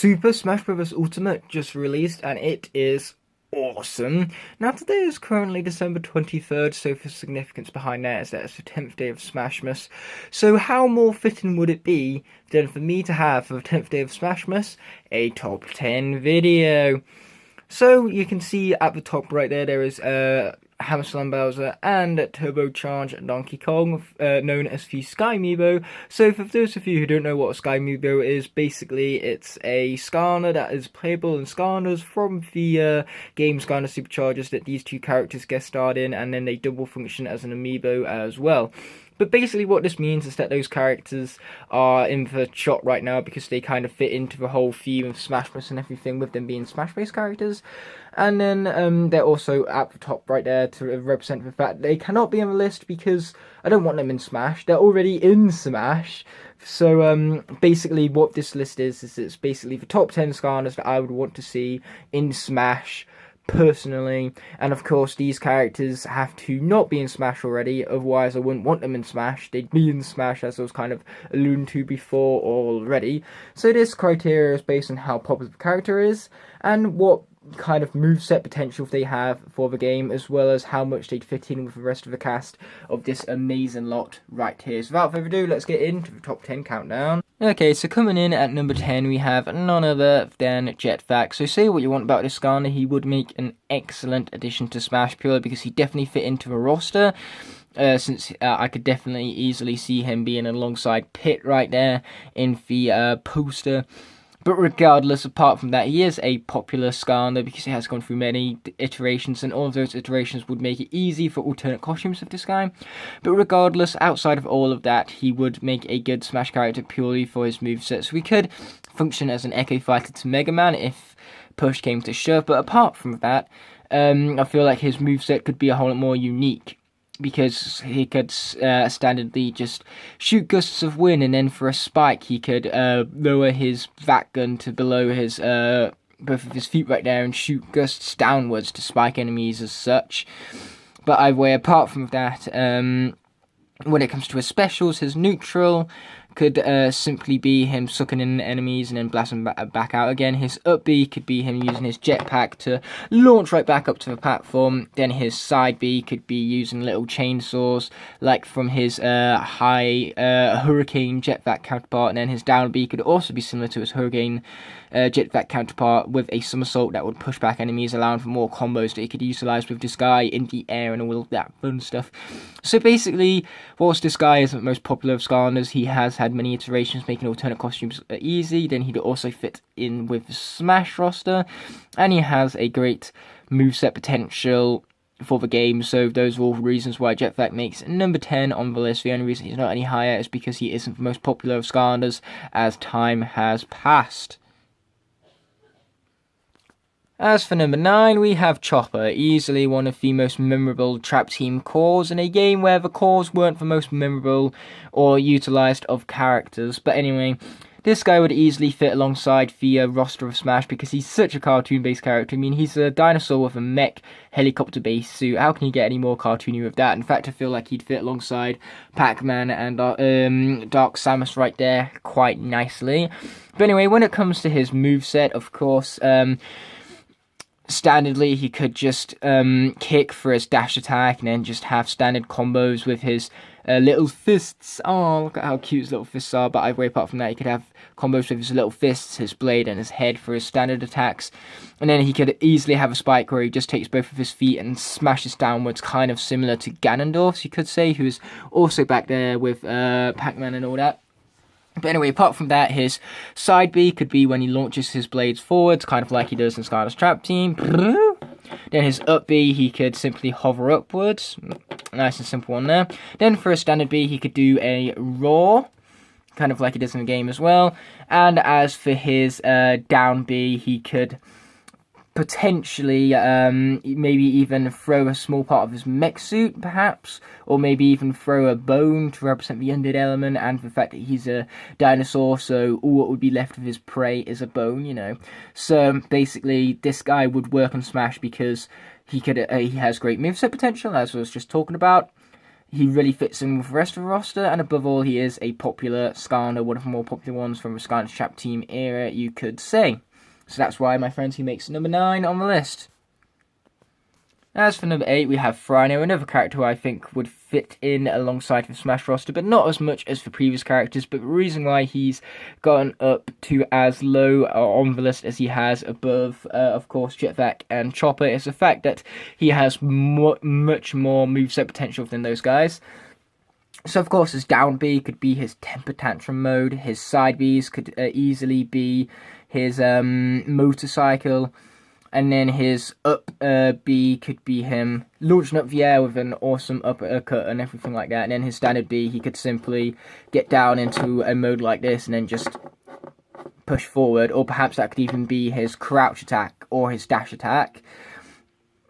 Super Smash Bros. Ultimate just released, and it is awesome. Now, today is currently December 23rd, so for significance behind that is that it's the 10th day of Smashmas. So how more fitting would it be than for me to have, for the 10th day of Smashmas, a top 10 video? So you can see at the top right there is Hammer Slam Bowser and Turbocharged Donkey Kong, known as the Sky Amiibo. So for those of you who don't know what a Sky Amiibo is, basically it's a Skarner that is playable in Skarners from the game Skarner Superchargers that these two characters guest starred in, and then they double function as an Amiibo as well. But basically what this means is that those characters are in the shot right now because they kind of fit into the whole theme of Smash Bros. And everything, with them being Smash-based characters. And then they're also at the top right there to represent the fact they cannot be on the list because I don't want them in Smash. They're already in Smash. So basically what this list is it's basically the top 10 Skarners that I would want to see in Smash personally, and of course these characters have to not be in Smash already, otherwise I wouldn't want them in Smash. They'd be in Smash, as I was kind of alluding to before already. So this criteria is based on how popular the character is and what kind of moveset potential they have for the game, as well as how much they'd fit in with the rest of the cast of this amazing lot right here. So without further ado, let's get into the top 10 countdown. Okay, so coming in at number 10, we have none other than Jetpack. So say what you want about this Skarner, he would make an excellent addition to Smash, purely because he definitely fit into the roster. Since I could definitely easily see him being alongside Pit right there in the poster. But regardless, apart from that, he is a popular Skarner because he has gone through many iterations, and all of those iterations would make it easy for alternate costumes of this guy. But regardless, outside of all of that, he would make a good Smash character purely for his moveset. So he could function as an Echo Fighter to Mega Man if push came to shove. But apart from that, I feel like his moveset could be a whole lot more unique, because he could standardly just shoot gusts of wind, and then for a spike he could lower his vac gun to below his both of his feet right there and shoot gusts downwards to spike enemies as such. But either way, apart from that, when it comes to his specials, his neutral could simply be him sucking in enemies and then blasting back out again. His up B could be him using his jetpack to launch right back up to the platform. Then his side B could be using little chainsaws, like from his high hurricane jetpack counterpart. And then his down B could also be similar to his hurricane jetpack counterpart, with a somersault that would push back enemies, allowing for more combos that he could utilize with this guy in the air and all of that fun stuff. So basically, whilst this guy isn't the most popular of Skarners, he has had many iterations making alternate costumes easy. Then he'd also fit in with the Smash roster, and he has a great moveset potential for the game. So those are all reasons why Jetpack makes number 10 on the list. The only reason he's not any higher is because he isn't the most popular of Skarners as time has passed. As for number 9, we have Chopper, easily one of the most memorable Trap Team cores in a game where the cores weren't the most memorable or utilised of characters. But anyway, this guy would easily fit alongside the roster of Smash because he's such a cartoon-based character. I mean, he's a dinosaur with a mech helicopter-based suit. How can you get any more cartoony with that? In fact, I feel like he'd fit alongside Pac-Man and Dark Samus right there quite nicely. But anyway, when it comes to his moveset, of course, standardly, he could just kick for his dash attack and then just have standard combos with his little fists. Oh, look at how cute his little fists are. But either way, apart from that, he could have combos with his little fists, his blade, and his head for his standard attacks. And then he could easily have a spike where he just takes both of his feet and smashes downwards, kind of similar to Ganondorf, you could say, who's also back there with Pac-Man and all that. But anyway, apart from that, his side B could be when he launches his blades forwards, kind of like he does in Skylanders Trap Team. Then his up B, he could simply hover upwards. Nice and simple one there. Then for a standard B, he could do a roar, kind of like he does in the game as well. And as for his down B, he could potentially maybe even throw a small part of his mech suit, perhaps, or maybe even throw a bone to represent the undead element and the fact that he's a dinosaur, so all what would be left of his prey is a bone, you know. So basically, this guy would work on Smash because he has great moveset potential, as I was just talking about. he really fits in with the rest of the roster, and above all, he is a popular Skylander, one of the more popular ones from the Skylanders Chap Team era, you could say. So that's why, my friends, he makes number 9 on the list. As for number 8, we have Frieza, another character who I think would fit in alongside the Smash roster, but not as much as the previous characters. But the reason why he's gotten up to as low on the list as he has above, of course, Jetpack and Chopper, is the fact that he has much more moveset potential than those guys. So, of course, his down B could be his temper tantrum mode, his side Bs could easily be his motorcycle, and then his up B could be him launching up the air with an awesome uppercut and everything like that. And then his standard B, he could simply get down into a mode like this and then just push forward. Or perhaps that could even be his crouch attack or his dash attack.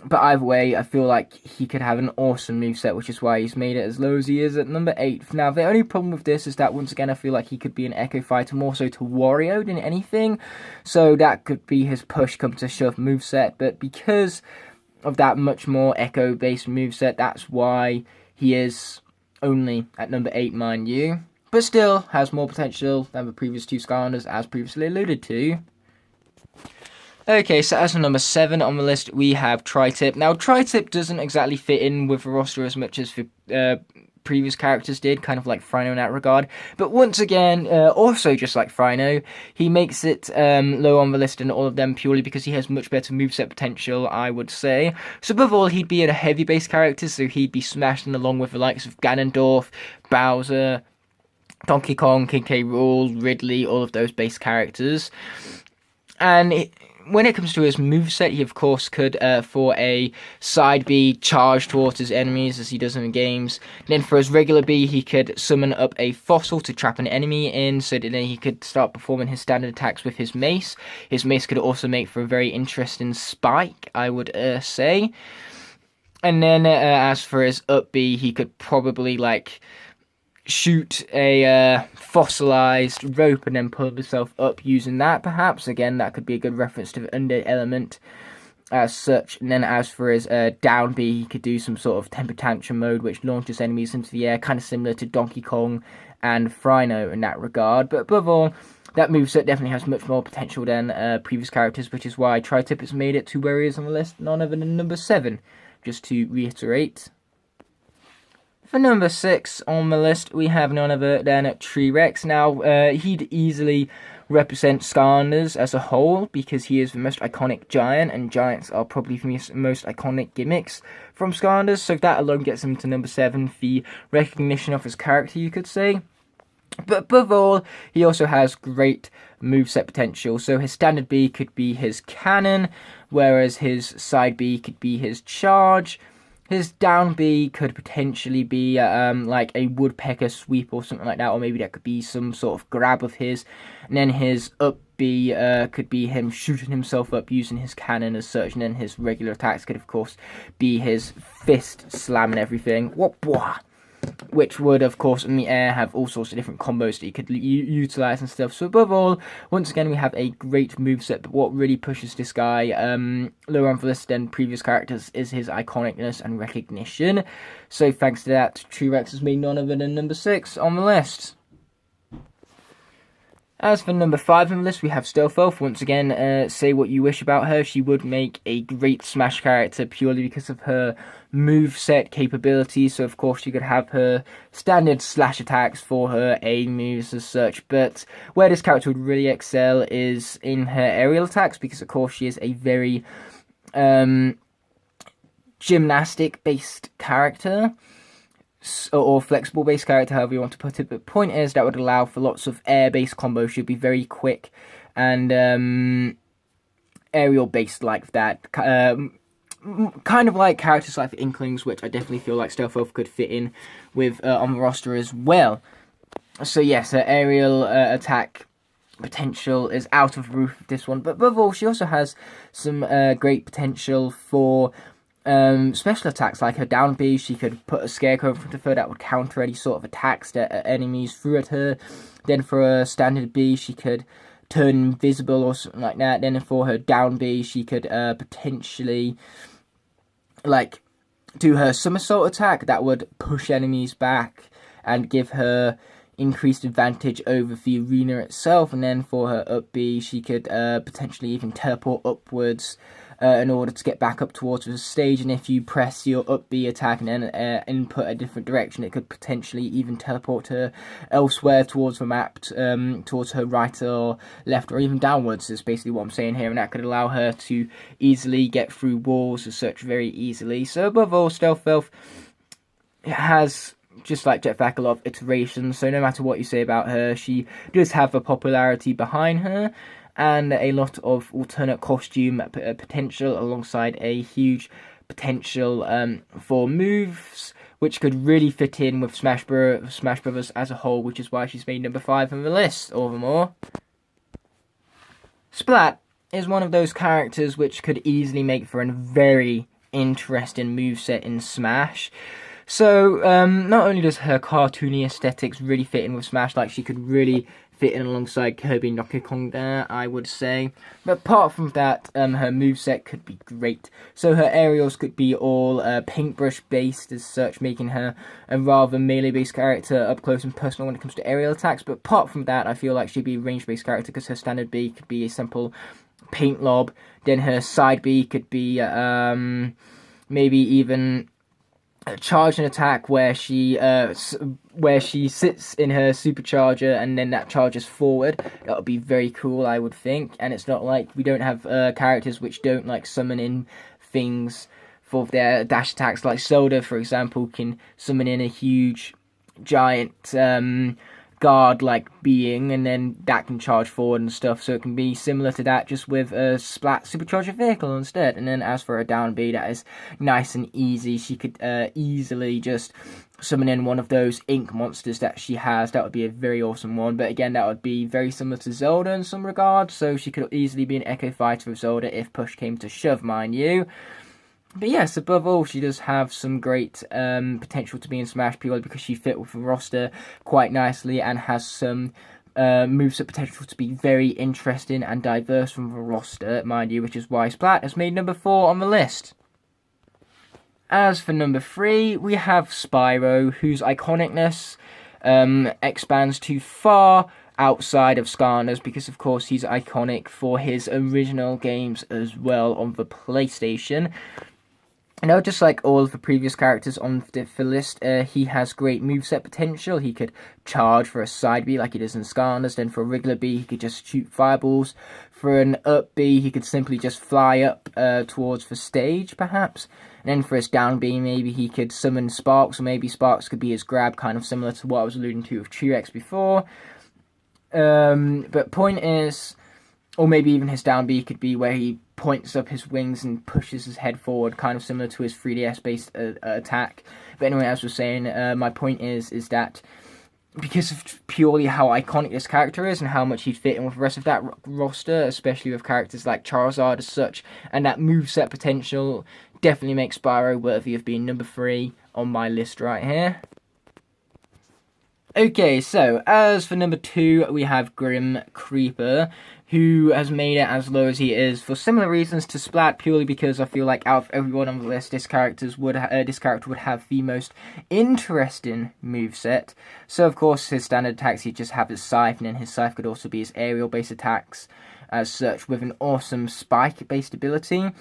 But either way, I feel like he could have an awesome moveset, which is why he's made it as low as he is at number 8. Now, the only problem with this is that, once again, I feel like he could be an Echo Fighter more so to Wario than anything. So that could be his push come to shove moveset. But because of that much more Echo-based moveset, that's why he is only at number 8, mind you. But still has more potential than the previous 2 Skylanders, as previously alluded to. Okay, so as for number 7 on the list, we have TriTip. Now, TriTip doesn't exactly fit in with the roster as much as the previous characters did, kind of like Frino in that regard. But once again, also just like Frino, he makes it low on the list in all of them purely because he has much better moveset potential, I would say. So above all, he'd be a heavy-based character, so he'd be smashing along with the likes of Ganondorf, Bowser, Donkey Kong, King K. Rool, Ridley, all of those base characters. And when it comes to his moveset, he of course could, for a side B, charge towards his enemies as he does in the games. Then for his regular B, he could summon up a fossil to trap an enemy in, so that then he could start performing his standard attacks with his mace. His mace could also make for a very interesting spike, I would say. And then as for his up B, he could probably shoot a fossilized rope and then pull himself up using that, perhaps. Again, that could be a good reference to the undead element as such. And then as for his down B, he could do some sort of temper tantrum mode, which launches enemies into the air, kind of similar to Donkey Kong and Frino in that regard. But above all, that moveset definitely has much more potential than previous characters, which is why TriTip has made it to where he is on the list, none other than number 7, just to reiterate. For number 6 on the list, we have none other than T-Rex. Now, he'd easily represent Skylanders as a whole because he is the most iconic giant, and giants are probably the most iconic gimmicks from Skylanders, so that alone gets him to number 7, the recognition of his character, you could say. But above all, he also has great moveset potential. So his standard B could be his cannon, whereas his side B could be his charge. His down B could potentially be like a woodpecker sweep or something like that, or maybe that could be some sort of grab of his. And then his up B could be him shooting himself up using his cannon as such. And then his regular attacks could, of course, be his fist slamming everything. Which would, of course, in the air have all sorts of different combos that you could utilize and stuff. So above all, once again, we have a great moveset, but what really pushes this guy lower on the list than previous characters is his iconicness and recognition. So thanks to that, T-Rex has made none other than number 6 on the list. As for number 5 on the list, we have Stealth Elf. Once again, say what you wish about her. She would make a great Smash character purely because of her moveset capabilities. So, of course, you could have her standard slash attacks for her A moves as such. But where this character would really excel is in her aerial attacks because, of course, she is a very gymnastic-based character. Or flexible-based character, however you want to put it. But point is, that would allow for lots of air-based combos. She'd be very quick and aerial-based like that. Kind of like characters like the Inklings, which I definitely feel like Stealth Elf could fit in with on the roster as well. So yes, her aerial attack potential is out of the roof of this one. But above all, she also has some great potential for special attacks, like her down B. She could put a scarecrow in front of her that would counter any sort of attacks that enemies threw at her. Then for her standard B, she could turn invisible or something like that. Then for her down B, she could potentially do her somersault attack that would push enemies back and give her increased advantage over the arena itself. And then for her up B, she could potentially even teleport upwards in order to get back up towards the stage. And if you press your up B attack and then input a different direction, it could potentially even teleport her elsewhere towards the map, towards her right or left or even downwards is basically what I'm saying here. And that could allow her to easily get through walls as such very easily. So above all, Stealth Elf has, just like Jetpack, a lot of iterations, so no matter what you say about her, she does have a popularity behind her and a lot of alternate costume potential, alongside a huge potential for moves which could really fit in with Smash Brothers as a whole, which is why she's made number 5 on the list. All the more, Splat is one of those characters which could easily make for a very interesting moveset in Smash. So, not only does her cartoony aesthetics really fit in with Smash, like she could really fit in alongside Kirby and Donkey Kong there, I would say. But apart from that, her moveset could be great. So her aerials could be all paintbrush based as such, making her a rather melee based character up close and personal when it comes to aerial attacks. But apart from that, I feel like she'd be a range based character because her standard B could be a simple paint lob. Then her side B could be maybe even a charge and attack where she sits in her supercharger and then that charges forward. That would be very cool, I would think. And it's not like we don't have characters which don't like summon in things for their dash attacks, like Zelda, for example, can summon in a huge giant guard-like being, and then that can charge forward and stuff. So it can be similar to that, just with a Splat supercharger vehicle instead. And then as for a down B, that is nice and easy. She could easily just summon in one of those ink monsters that she has. That would be a very awesome one. But again, that would be very similar to Zelda in some regards. So she could easily be an Echo Fighter of Zelda if push came to shove, mind you. But yes, above all, she does have some great potential to be in Smash, purely because she fit with the roster quite nicely and has some moveset potential to be very interesting and diverse from the roster, mind you, which is why Splat has made number 4 on the list. As for number 3, we have Spyro, whose iconicness expands too far outside of Skylanders, because of course he's iconic for his original games as well on the PlayStation. Now, just like all of the previous characters on the list, he has great moveset potential. He could charge for a side B like he does in Skylanders. Then for a regular B, he could just shoot fireballs. For an up B, he could simply just fly up towards the stage, perhaps. And then for his down B, maybe he could summon Sparks, or maybe Sparks could be his grab, kind of similar to what I was alluding to with T-Rex before. But point is, or maybe even his down B could be where he points up his wings and pushes his head forward, kind of similar to his 3DS-based attack. But anyway, as I was saying, my point is that because of purely how iconic this character is and how much he'd fit in with the rest of that roster, especially with characters like Charizard as such, and that moveset potential definitely makes Spyro worthy of being number 3 on my list right here. Okay, so as for number 2, we have Grimcreeper, who has made it as low as he is for similar reasons to Splat, purely because I feel like out of everyone on the list, this character would have the most interesting moveset. So of course, his standard attacks, he'd just have his Scythe, and then his Scythe could also be his aerial-based attacks as such, with an awesome spike-based ability.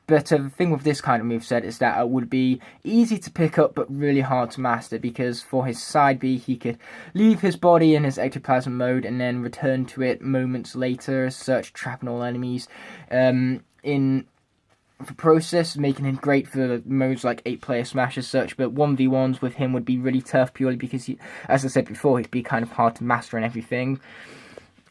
But the thing with this kind of moveset is that it would be easy to pick up but really hard to master, because for his side B he could leave his body in his ectoplasm mode and then return to it moments later as such, trapping all enemies in the process, making him great for modes like 8-player Smash as such. But 1v1s with him would be really tough, purely because, as I said before, he'd be kind of hard to master and everything.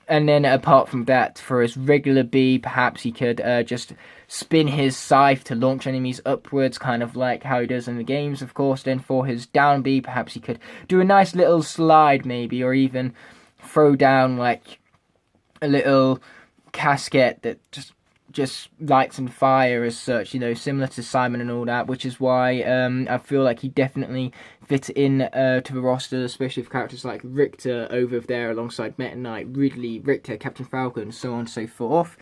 And then apart from that, for his regular B, perhaps he could just spin his Scythe to launch enemies upwards, kind of like how he does in the games, of course. Then for his down B, perhaps he could do a nice little slide maybe, or even throw down like a little casket that just lights and fire as such, similar to Simon and all that, which is why I feel like he definitely fit in to the roster, especially with characters like Richter over there alongside Meta Knight, Ridley, Richter, Captain Falcon, and so on and so forth.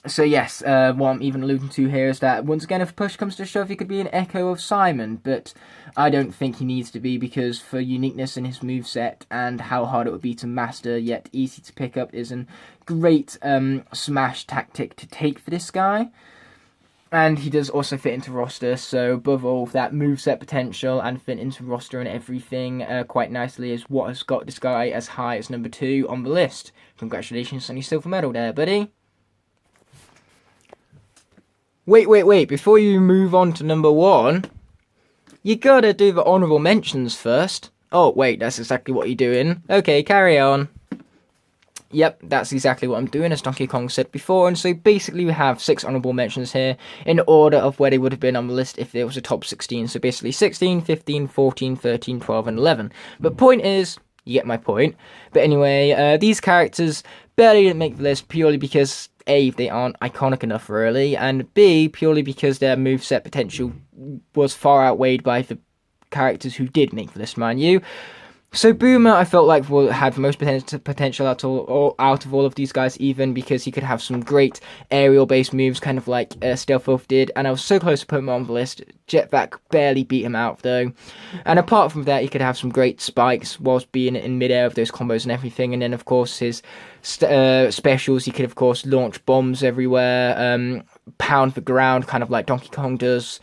So yes, what I'm even alluding to here is that once again, if push comes to shove, he could be an echo of Simon, but I don't think he needs to be, because for uniqueness in his moveset and how hard it would be to master yet easy to pick up is a great smash tactic to take for this guy. And he does also fit into roster, so above all, that moveset potential and fit into roster and everything quite nicely is what has got this guy as high as number 2 on the list. Congratulations on your silver medal there, buddy. Wait, before you move on to number 1, you gotta do the honourable mentions first. Oh, wait, that's exactly what you're doing. Okay, carry on. Yep, that's exactly what I'm doing, as Donkey Kong said before, and so basically we have 6 honourable mentions here, in order of where they would have been on the list if there was a top 16, so basically 16, 15, 14, 13, 12, and 11. But point is, you get my point. But anyway, these characters barely didn't make the list purely because A, they aren't iconic enough really, and B, purely because their moveset potential was far outweighed by the characters who did make the list, mind you. So Boomer, I felt like had the most potential out of all of these guys, even because he could have some great aerial-based moves, kind of like Stealth Wolf did, and I was so close to putting him on the list. Jetpack barely beat him out, though. And apart from that, he could have some great spikes whilst being in midair of those combos and everything, and then, of course, his specials, he could, of course, launch bombs everywhere, pound the ground, kind of like Donkey Kong does.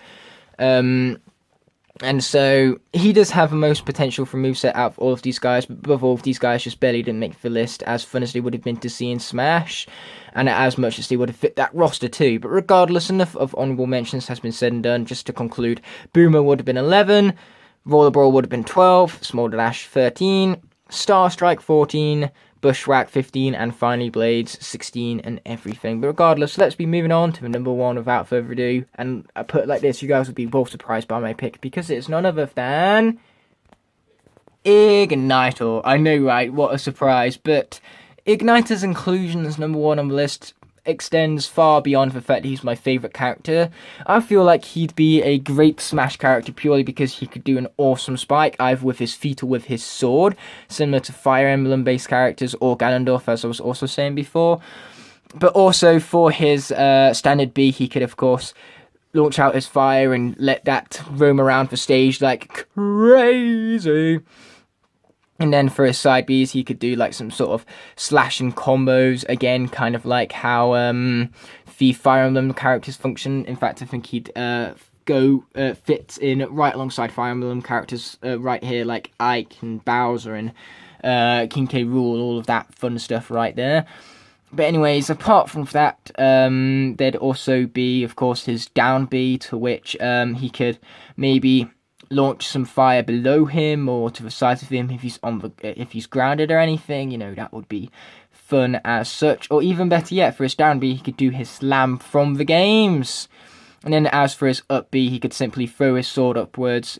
And so he does have the most potential for moveset out of all of these guys, but above all of these guys just barely didn't make the list, as fun as they would have been to see in Smash, and as much as they would have fit that roster too. But regardless, enough of honourable mentions has been said and done. Just to conclude, Boomer would have been 11, Roller Brawl would have been 12, Smolder Dash 13, Star Strike 14, Bushwhack 15, and finally Blades 16 and everything. But regardless, let's be moving on to the number 1 without further ado. And I put it like this, you guys will be both surprised by my pick, because it's none other than Igniter. I know, right? What a surprise. But Igniter's inclusion as number 1 on the list extends far beyond the fact that he's my favourite character. I feel like he'd be a great Smash character purely because he could do an awesome spike, either with his feet or with his sword, similar to Fire Emblem based characters or Ganondorf, as I was also saying before. But also for his standard B, he could of course launch out his fire and let that roam around the stage like crazy. And then for his side Bs, he could do like some sort of slashing combos, again, kind of like how the Fire Emblem characters function. In fact, I think he'd fit in right alongside Fire Emblem characters right here, like Ike and Bowser and King K. Rool, all of that fun stuff right there. But anyways, apart from that, there'd also be, of course, his down B, to which he could maybe launch some fire below him or to the side of him if he's grounded or anything. You know, that would be fun as such. Or even better yet, for his down B, he could do his slam from the games. And then as for his up B, he could simply throw his sword upwards,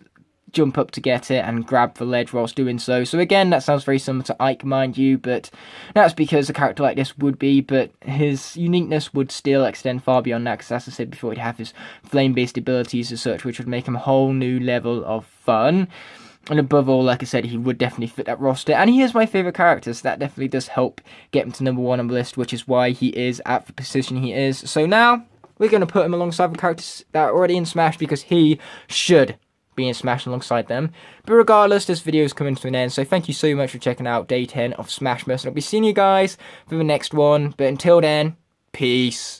jump up to get it, and grab the ledge whilst doing so. So again, that sounds very similar to Ike, mind you, but that's because a character like this would be, but his uniqueness would still extend far beyond that, because as I said before, he'd have his flame-based abilities as such, which would make him a whole new level of fun. And above all, like I said, he would definitely fit that roster, and he is my favourite character, so that definitely does help get him to number 1 on the list, which is why he is at the position he is. So now, we're going to put him alongside the characters that are already in Smash, because he should be in Smash alongside them. But regardless, this video is coming to an end, so thank you so much for checking out Day 10 of Smashmas, and I'll be seeing you guys for the next one. But until then, peace.